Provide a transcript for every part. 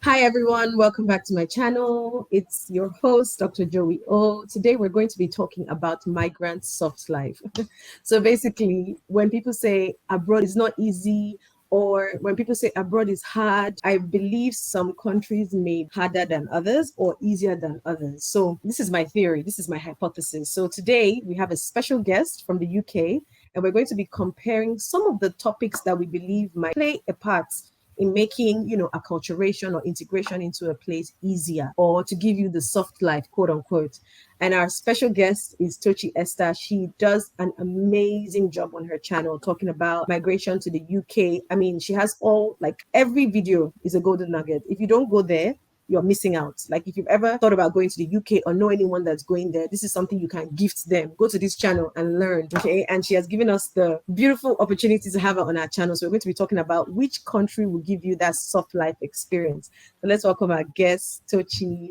Hi everyone, welcome back to my channel. It's your host, Dr. Joey O. Today we're going to be talking about migrant soft life. So basically, when people say abroad is not easy, or when people say abroad is hard, I believe some countries may be harder than others or easier than others. So this is my theory, this is my hypothesis. So today we have a special guest from the UK, and we're going to be comparing some of the topics that we believe might play a part in making, acculturation or integration into a place easier, or to give you the soft life, quote unquote. And our special guest is Tochi Esther. She does an amazing job on her channel talking about migration to the UK. I mean, she has every video is a golden nugget. If you don't go there, you're missing out. Like, if you've ever thought about going to the UK or know anyone that's going there, this is something you can gift them. Go to this channel and learn. Okay. And she has given us the beautiful opportunity to have her on our channel. So we're going to be talking about which country will give you that soft life experience. So let's welcome our guest, Tochi.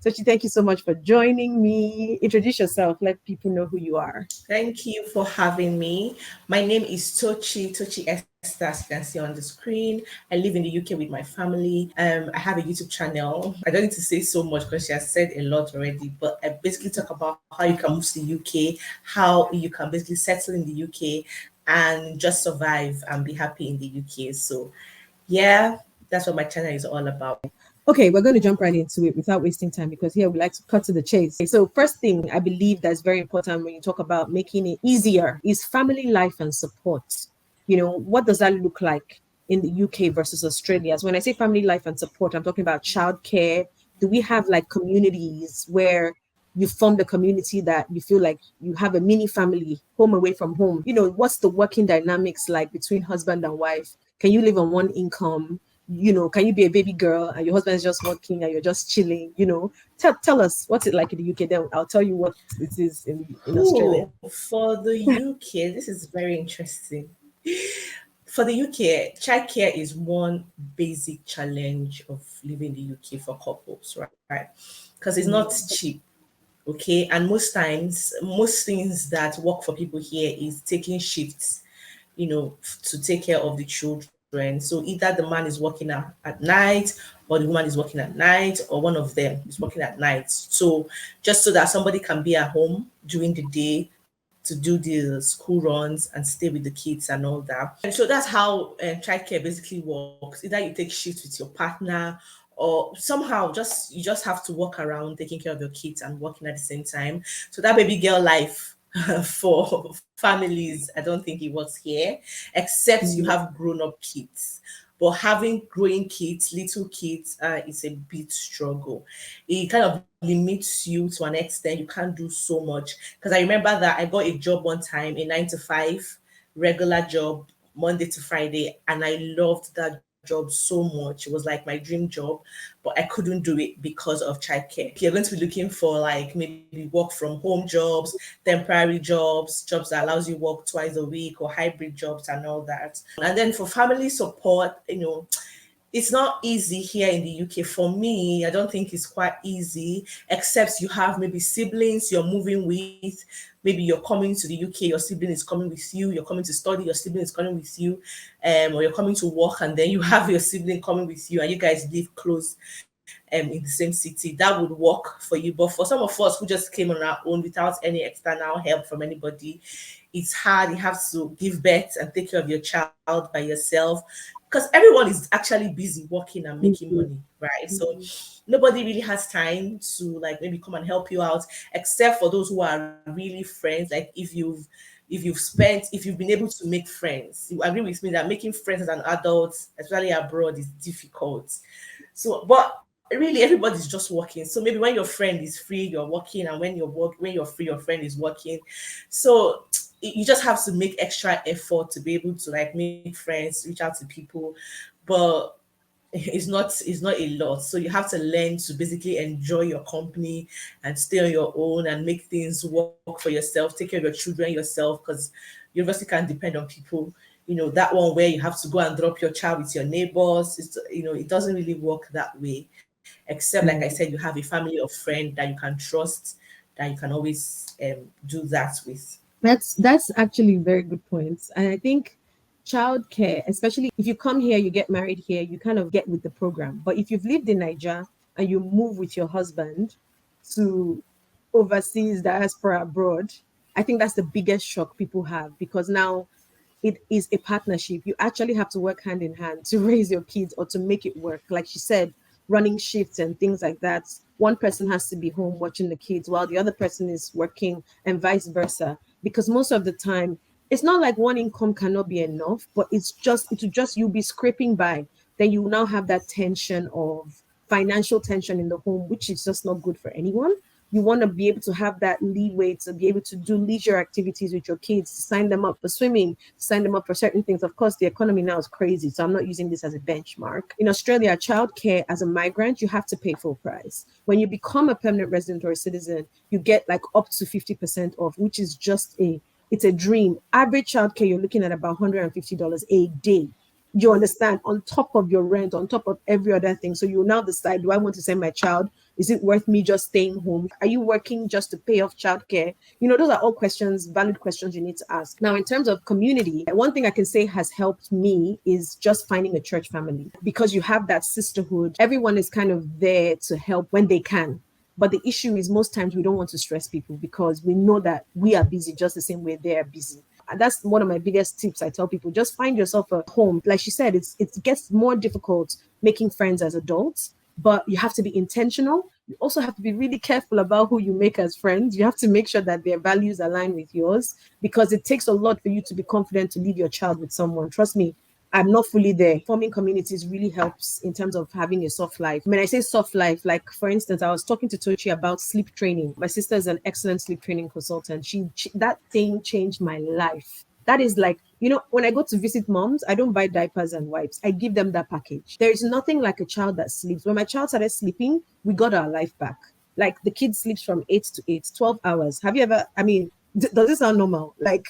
Tochi, thank you so much for joining me. Introduce yourself. Let people know who you are. Thank you for having me. My name is Tochi Esther, as you can see on the screen. I live in the UK with my family. I have a YouTube channel. I don't need to say so much because she has said a lot already, but I basically talk about how you can move to the UK, how you can basically settle in the UK and just survive and be happy in the UK. So yeah, that's what my channel is all about. Okay, we're going to jump right into it without wasting time, because here we like to cut to the chase. So first thing I believe that's very important when you talk about making it easier is family life and support. What does that look like in the UK versus Australia? So when I say family life and support, I'm talking about childcare. Do we have like communities where you form the community that you feel like you have a mini family, home away from home? What's the working dynamics like between husband and wife? Can you live on one income? Can you be a baby girl and your husband is just working and you're just chilling? Tell us what's it like in the UK. Then I'll tell you what it is in Australia. For the UK, this is very interesting. For the UK, childcare is one basic challenge of living in the UK for couples, right? Because it's not cheap, okay? And most times, most things that work for people here is taking shifts, to take care of the children. So either the man is working at night, or the woman is working at night, or one of them is working at night. So just so that somebody can be at home during the day to do the school runs and stay with the kids and all that. And so that's how childcare basically works. Either you take shifts with your partner, or somehow just you just have to walk around taking care of your kids and working at the same time. So that baby girl life for families, I don't think it works here, except you have grown up kids. But having growing kids, little kids, is a bit struggle. It kind of limits you to an extent. You can't do so much. Because I remember that I got a job one time, a 9 to 5 regular job, Monday to Friday, and I loved that job so much. It was like my dream job, but I couldn't do it because of childcare. You're going to be looking for like maybe work from home jobs, temporary jobs that allows you work twice a week, or hybrid jobs and all that. And then for family support, it's not easy here in the UK. For me, I don't think it's quite easy, except you have maybe siblings you're moving with. Maybe you're coming to the UK, your sibling is coming with you. You're coming to study, your sibling is coming with you. Or you're coming to work, and then you have your sibling coming with you, and you guys live close in the same city. That would work for you. But for some of us who just came on our own without any external help from anybody, it's hard. You have to give birth and take care of your child by yourself, because everyone is actually busy working and making money, right? So nobody really has time to like maybe come and help you out, except for those who are really friends. Like if you've been able to make friends, you agree with me that making friends as an adult, especially abroad, is difficult. So but really everybody's just working. So maybe when your friend is free, you're working, and when you're free, your friend is working. So you just have to make extra effort to be able to like make friends, reach out to people. But it's not a lot. So you have to learn to basically enjoy your company and stay on your own and make things work for yourself, take care of your children yourself, because you obviously can't depend on people. That one where you have to go and drop your child with your neighbors. It doesn't really work that way. Except, like I said, you have a family of friends that you can trust, that you can always do that with. That's actually very good points. And I think childcare, especially if you come here, you get married here, you kind of get with the program. But if you've lived in Nigeria and you move with your husband to overseas diaspora abroad, I think that's the biggest shock people have, because now it is a partnership. You actually have to work hand in hand to raise your kids or to make it work. Like she said, running shifts and things like that. One person has to be home watching the kids while the other person is working, and vice versa. Because most of the time, it's not like one income cannot be enough, but it will just you'll be scraping by. Then you will now have that tension of financial tension in the home, which is just not good for anyone. You want to be able to have that leeway to be able to do leisure activities with your kids, to sign them up for swimming, sign them up for certain things. Of course, the economy now is crazy, so I'm not using this as a benchmark. In Australia, childcare as a migrant, you have to pay full price. When you become a permanent resident or a citizen, you get like up to 50% off, which is just it's a dream. Average childcare, you're looking at about $150 a day. You understand, on top of your rent, on top of every other thing. So you now decide, do I want to send my child? Is it worth me just staying home? Are you working just to pay off childcare? Those are all questions, valid questions you need to ask. Now, in terms of community, one thing I can say has helped me is just finding a church family, because you have that sisterhood. Everyone is kind of there to help when they can. But the issue is, most times we don't want to stress people because we know that we are busy just the same way they are busy. And that's one of my biggest tips I tell people. Just find yourself a home. Like she said, it gets more difficult making friends as adults, but you have to be intentional. You also have to be really careful about who you make as friends. You have to make sure that their values align with yours, because it takes a lot for you to be confident to leave your child with someone. Trust me, I'm not fully there. Forming communities really helps in terms of having a soft life. When I say soft life, like for instance, I was talking to Tochi about sleep training. My sister is an excellent sleep training consultant. That thing changed my life. That is like, when I go to visit moms, I don't buy diapers and wipes. I give them that package. There is nothing like a child that sleeps. When my child started sleeping, we got our life back. Like the kid sleeps from 8 to 8, 12 hours. Have you ever, does this sound normal? Like,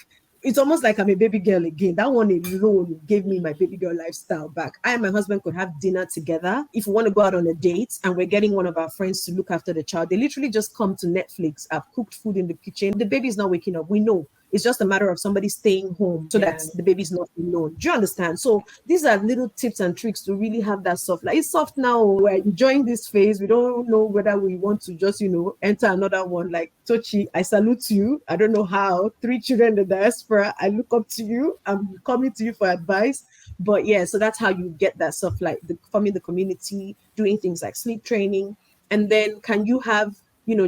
it's almost like I'm a baby girl again. That one alone gave me my baby girl lifestyle back. I and my husband could have dinner together. If we want to go out on a date and we're getting one of our friends to look after the child, they literally just come to Netflix. I've cooked food in the kitchen. The baby's not waking up. We know. It's just a matter of somebody staying home so that Yeah. the baby's not alone. Do you understand? So these are little tips and tricks to really have that soft life. It's soft now. We're enjoying this phase. We don't know whether we want to just, enter another one. Like Tochi, I salute you. I don't know how. 3 children in the diaspora. I look up to you. I'm coming to you for advice. But yeah, so that's how you get that soft life, forming the community, doing things like sleep training. And then can you have,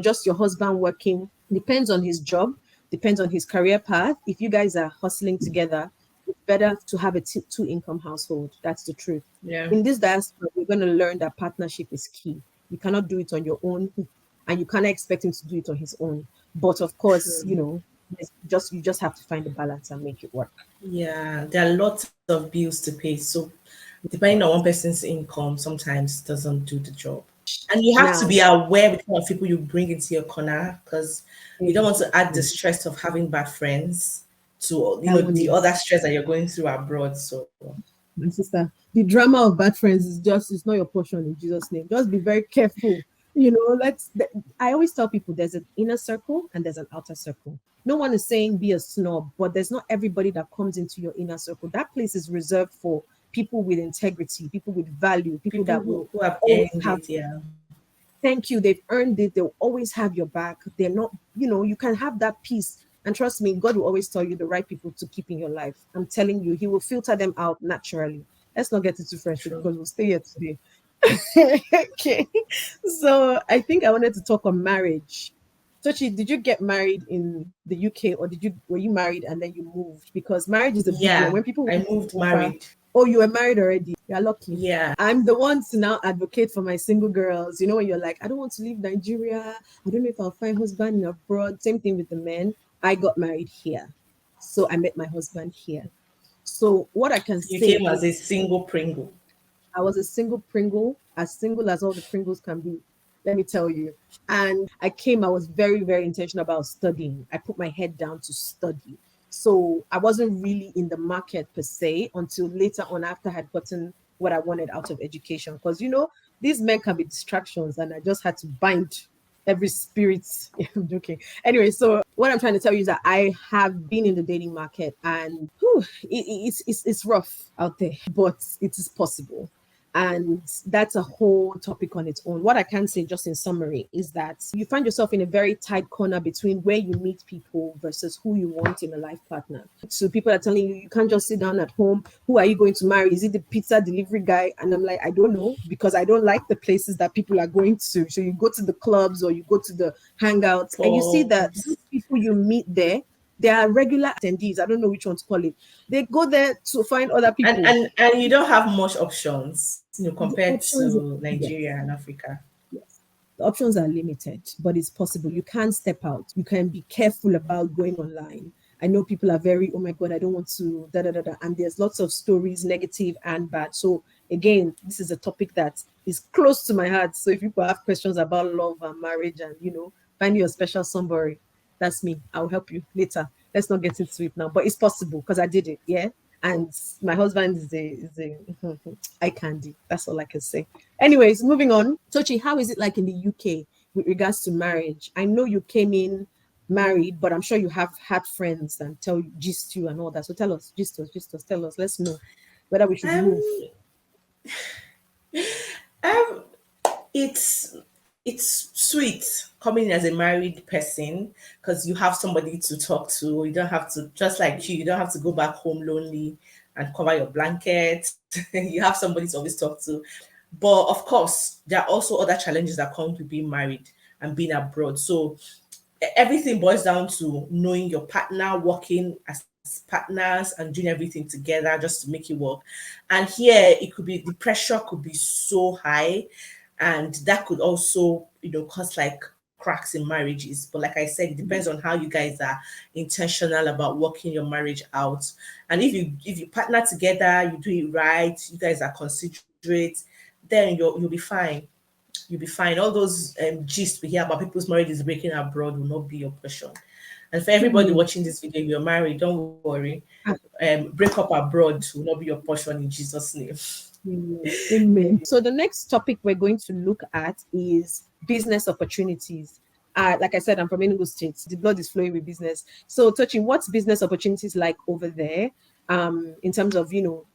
just your husband working? Depends on his job, depends on his career path. If you guys are hustling together, it's better to have a two income household. That's the truth. Yeah. In this diaspora, you're going to learn that partnership is key. You cannot do it on your own, and you cannot expect him to do it on his own. But of course, True. you just have to find the balance and make it work. Yeah. There are lots of bills to pay. So depending on one person's income, sometimes doesn't do the job. And you have to Now, be aware with what people you bring into your corner, because you don't want to add the stress of having bad friends to that one the other is, stress that you're going through abroad. So my sister, the drama of bad friends it's not your portion in Jesus' name. Just be very careful. I always tell people there's an inner circle and there's an outer circle. No one is saying be a snob, but there's not everybody that comes into your inner circle. That place is reserved for people with integrity, people with value, people people that will who have always earned have, it, yeah. thank you, they've earned it, they'll always have your back. They're not, you can have that peace. And trust me, God will always tell you the right people to keep in your life. I'm telling you, He will filter them out naturally. Let's not get into friendship True. because we'll stay here today. Okay. So I think I wanted to talk on marriage. Tochi, did you get married in the UK, or were you married and then you moved? Because marriage is a big one. Yeah. When people I moved offer, married. oh, you were married already. You're lucky. Yeah. I'm the one to now advocate for my single girls. When you're like, I don't want to leave Nigeria. I don't know if I'll find husband in abroad. Same thing with the men. I got married here. So I met my husband here. So what I can You say came as a is single Pringle. I was a single Pringle, as single as all the Pringles can be, let me tell you. And I was very, very intentional about studying. I put my head down to study. So I wasn't really in the market per se until later on, after I had gotten what I wanted out of education. Because, these men can be distractions, and I just had to bind. every spirit. I'm joking. Anyway, so what I'm trying to tell you is that I have been in the dating market, and it's rough out there, but it is possible. And that's a whole topic on its own. What I can say, just in summary, is that you find yourself in a very tight corner between where you meet people versus who you want in a life partner. So people are telling you, you can't just sit down at home. Who are you going to marry? Is it the pizza delivery guy? And I'm like, I don't know, because I don't like the places that people are going to. So you go to the clubs or you go to the hangouts, and you see that those Pause. people you meet there, they are regular attendees. I don't know which one to call it. They go there to find other and people. and and you don't have much options, The compared options, to Nigeria yes. and Africa. Yes. The options are limited, but it's possible. You can step out. You can be careful about going online. I know people are very, oh my God, I don't want to, da da da da. And there's lots of stories, negative and bad. So, again, this is a topic that is close to my heart. So, if people have questions about love and marriage and, find you a special somebody, that's me. I'll help you later. Let's not get into it now, but it's possible because I did it. Yeah. And my husband is a eye candy. That's all I can say. Anyways, moving on. Tochi, how is it like in the UK with regards to marriage? I know you came in married, but I'm sure you have had friends and tell you, gist you and all that. So tell us, gist us, tell us. Let's know whether we should Um, move. um, it's it's sweet coming in as a married person because you have somebody to talk to. You don't have to, just like you don't have to go back home lonely and cover your blanket. You have somebody to always talk to. But of course, there are also other challenges that come with being married and being abroad. So everything boils down to knowing your partner, working as partners and doing everything together just to make it work. And here it could be, the pressure could be so high, and that could also, cause like cracks in marriages. But like I said, it depends on how you guys are intentional about working your marriage out. And if you partner together, you do it right, you guys are considerate, then you'll be fine. You'll be fine. All those gist we hear about people's marriages breaking abroad will not be your portion. And for everybody Hmm. watching this video, you're married, don't worry. Ah, Break up abroad will not be your portion in Jesus' name. amen. Amen. So the next topic we're going to look at is business opportunities. Like I said, I'm from Enugu State. The blood is flowing with business. So, touching what's business opportunities like over there? In terms of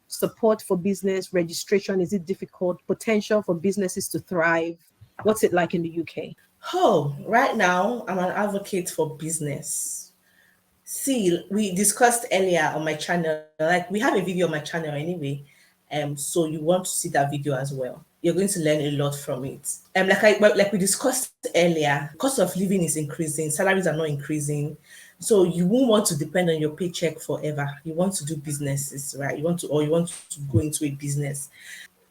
support for business registration, is it difficult? Potential for businesses to thrive. What's it like in the UK? Oh, right now, I'm an advocate for business. See, we discussed earlier on my channel, like we have a video on my channel anyway. So you want to see that video as well. You're going to learn a lot from it. Like we discussed earlier, cost of living is increasing, salaries are not increasing. So you won't want to depend on your paycheck forever. You want to do businesses, right? You want to go into a business.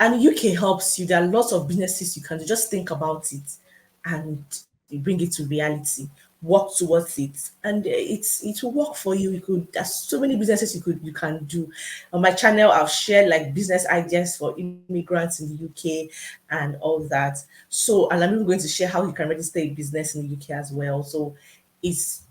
And UK helps you. There are lots of businesses you can do. Just think about it and you bring it to reality. Work towards it, and it will work for you. You could. There's so many businesses you can do. On my channel, I'll share like business ideas for immigrants in the UK and all that. So, and I'm even going to share how you can register a business in the UK as well. So, it's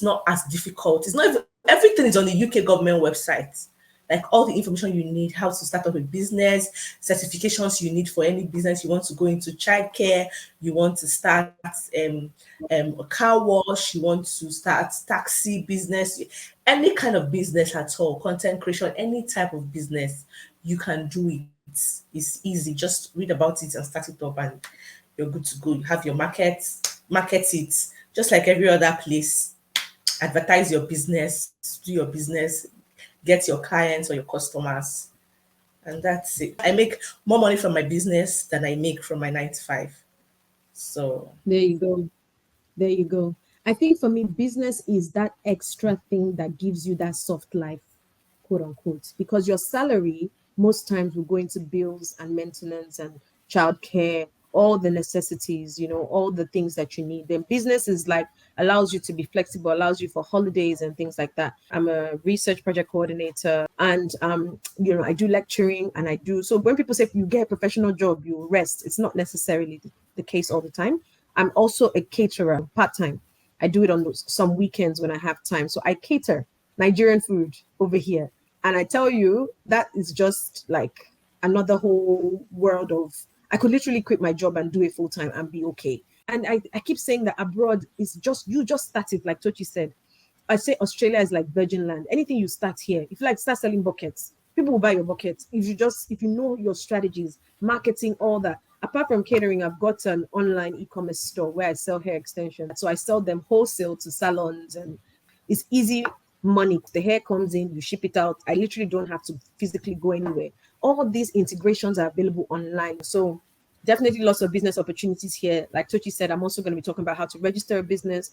not as difficult. It's not even, everything is on the UK government website, like all the information you need, how to start up a business, certifications you need for any business you want to go into, childcare, you want to start a car wash, you want to start taxi business, any kind of business at all, content creation, any type of business, you can do it. It's easy. Just read about it and start it up, and you're good to go. You have your market it just like every other place. Advertise your business, do your business, get your clients or your customers, and that's it. I make more money from my business than I make from my 9 to 5. So There you go. There you go. I think for me, business is that extra thing that gives you that soft life, quote unquote, because your salary most times will go into bills and maintenance and childcare, all the necessities, all the things that you need. Then business is like allows you to be flexible, allows you for holidays and things like that. I'm a research project coordinator, and I do lecturing, and I do. So when people say you get a professional job, you rest, it's not necessarily the case all the time. I'm also a caterer part time. I do it on some weekends when I have time. So I cater Nigerian food over here. And I tell you, that is just like another whole world of, I could literally quit my job and do it full time and be okay. And I keep saying that abroad is just, you just start it, like Tochi said. I say Australia is like virgin land. Anything you start here, if you like start selling buckets, people will buy your buckets. If you know your strategies, marketing, all that. Apart from catering, I've got an online e-commerce store where I sell hair extensions. So I sell them wholesale to salons, and it's easy money. The hair comes in, you ship it out. I literally don't have to physically go anywhere. All these integrations are available online. So definitely lots of business opportunities here. Like Tochi said, I'm also going to be talking about how to register a business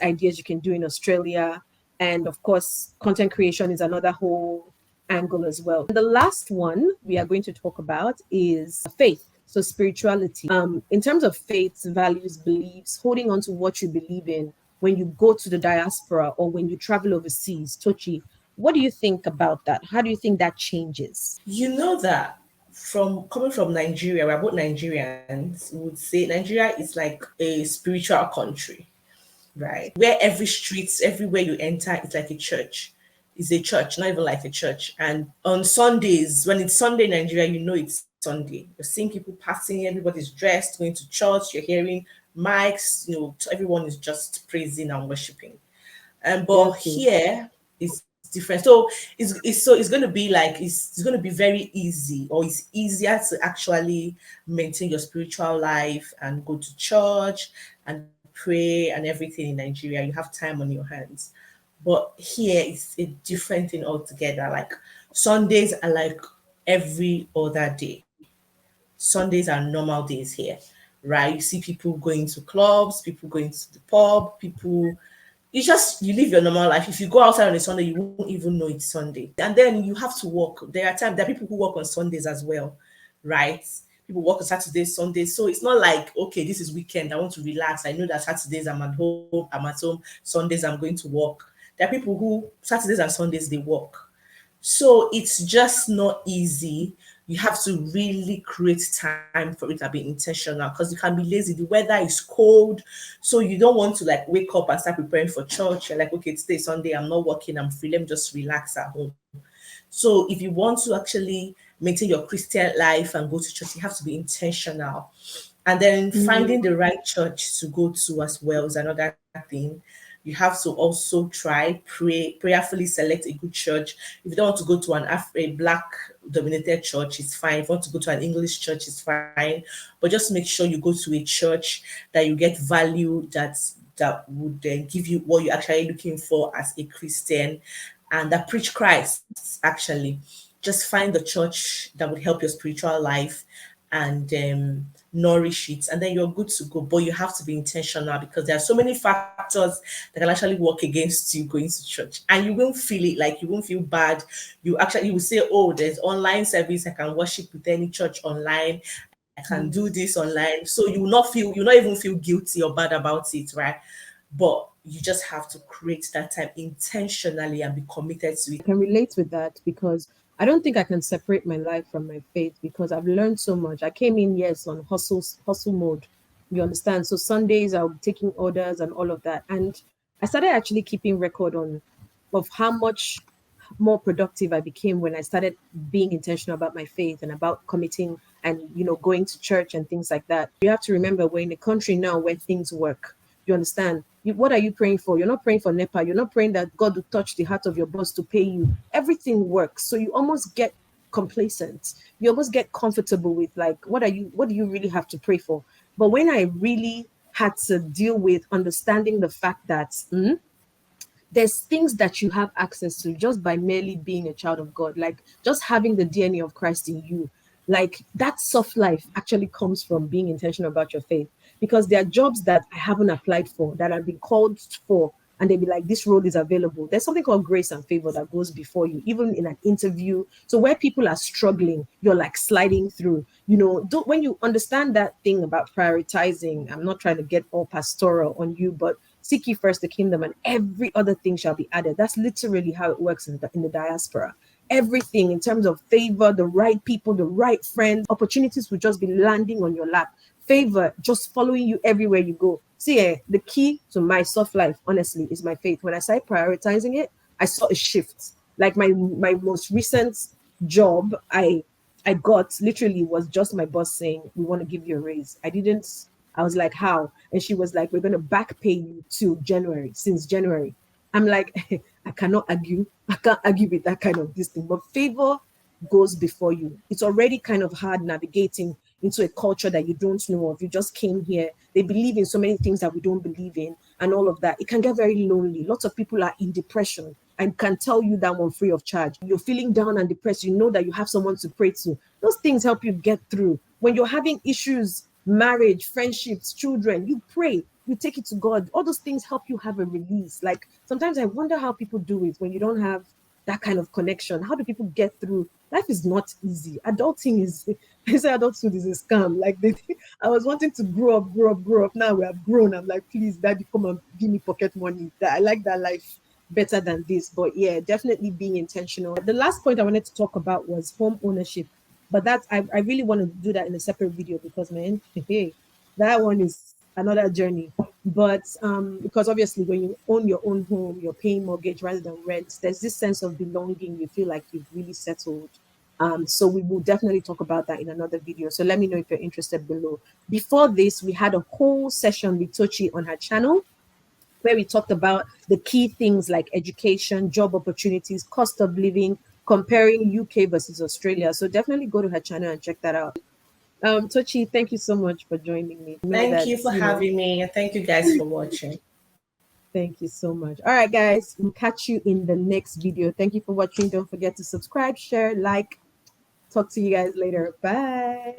ideas you can do in Australia. And of course, content creation is another whole angle as well. And the last one we are going to talk about is faith. So spirituality. In terms of faiths, values, beliefs, holding on to what you believe in when you go to the diaspora or when you travel overseas. Tochi, what do you think about that? How do you think that changes? You know that from coming from Nigeria, we're both Nigerians, would say Nigeria is like a spiritual country, right? Where every street, everywhere you enter, it's like a church. It's a church, not even like a church. And on Sundays, when it's Sunday in Nigeria, you know it's Sunday. You're seeing people passing, everybody's dressed, going to church, you're hearing mics, everyone is just praising and worshiping. But Exactly. here is different. So it's going to be like it's going to be very easy, or it's easier to actually maintain your spiritual life and go to church and pray and everything in Nigeria. You have time on your hands. But here it's a different thing altogether. Like Sundays are like every other day. Sundays are normal days here, right? You see people going to clubs, people going to the pub, people, you live your normal life. If you go outside on a Sunday, you won't even know it's Sunday. And then you have to work. There are people who work on Sundays as well, right? People work on Saturdays, Sundays. So it's not like, okay, this is weekend, I want to relax. I know that Saturdays I'm at home, Sundays I'm going to work. There are people who Saturdays and Sundays they work. So it's just not easy. You have to really create time for it and be intentional, because you can be lazy. The weather is cold, so you don't want to like wake up and start preparing for church. You're like, okay, today Sunday, I'm not working, I'm free. Let me just relax at home. So if you want to actually maintain your Christian life and go to church, you have to be intentional. And then finding the right church to go to as well is another thing. You have to also prayerfully select a good church. If you don't want to go to a black dominated church, it's fine. If you want to go to an English church, it's fine. But just make sure you go to a church that you get value, that would give you what you're actually looking for as a Christian, and that preach Christ actually. Just find the church that would help your spiritual life and nourish it, and then you're good to go. But you have to be intentional, because there are so many factors that can actually work against you going to church, and you won't feel it. Like, you won't feel bad. You will say, oh, there's online service, I can worship with any church online, I can do this online. So you'll not even feel guilty or bad about it, right? But you just have to create that time intentionally and be committed to it. Can relate with that because I don't think I can separate my life from my faith because I've learned so much. I came in, yes, on hustle mode. You understand? So Sundays I'll be taking orders and all of that. And I started actually keeping record on of how much more productive I became when I started being intentional about my faith and about committing and going to church and things like that. You have to remember we're in a country now where things work. You understand? What are you praying for? You're not praying for NEPA. You're not praying that God will touch the heart of your boss to pay you. Everything works. So you almost get complacent. You almost get comfortable with like, what do you really have to pray for? But when I really had to deal with understanding the fact that there's things that you have access to just by merely being a child of God, like just having the DNA of Christ in you. Like that soft life actually comes from being intentional about your faith because there are jobs that I haven't applied for that I've been called for, and they'll be like, this role is available. There's something called grace and favor that goes before you, even in an interview. So where people are struggling, you're like sliding through. When you understand that thing about prioritizing, I'm not trying to get all pastoral on you, but seek ye first the kingdom and every other thing shall be added. That's literally how it works in the diaspora. Everything in terms of favor, the right people, the right friends, opportunities will just be landing on your lap. Favor just following you everywhere you go. See, the key to my soft life, honestly, is my faith. When I started prioritizing it, I saw a shift. Like my most recent job, I got literally was just my boss saying, we want to give you a raise. I didn't I was like, how? And she was like, we're going to back pay you to January, since January. I'm like, I cannot argue. I can't argue with that kind of this thing. But favor goes before you. It's already kind of hard navigating into a culture that you don't know of. You just came here. They believe in so many things that we don't believe in, and all of that. It can get very lonely. Lots of people are in depression and can tell you that one free of charge. You're feeling down and depressed. You know that you have someone to pray to. Those things help you get through. When you're having issues, marriage, friendships, children, you pray, you take it to God. All those things help you have a release. Like sometimes I wonder how people do it when you don't have that kind of connection. How do people get through? Life is not easy. Adulting is, I say adulthood is a scam. Like I was wanting to grow up, grow up, grow up. Now we have grown. I'm like, please, daddy, come and give me pocket money. That I like that life better than this. But yeah, definitely being intentional. The last point I wanted to talk about was home ownership. But that's I really want to do that in a separate video because man, hey, that one is another journey. But because obviously when you own your own home, you're paying mortgage rather than rent, there's this sense of belonging. You feel like you've really settled. So we will definitely talk about that in another video. So let me know if you're interested below. Before this, we had a whole session with Tochi on her channel where we talked about the key things like education, job opportunities, cost of living, comparing UK versus Australia. So definitely go to her channel and check that out. Tochi, thank you so much for joining me. Know Thank that, you for having me, and thank you guys for watching. thank you so much. All right, guys, we'll catch you in the next video. Thank you for watching. Don't forget to subscribe, share, like. Talk to you guys later. Bye.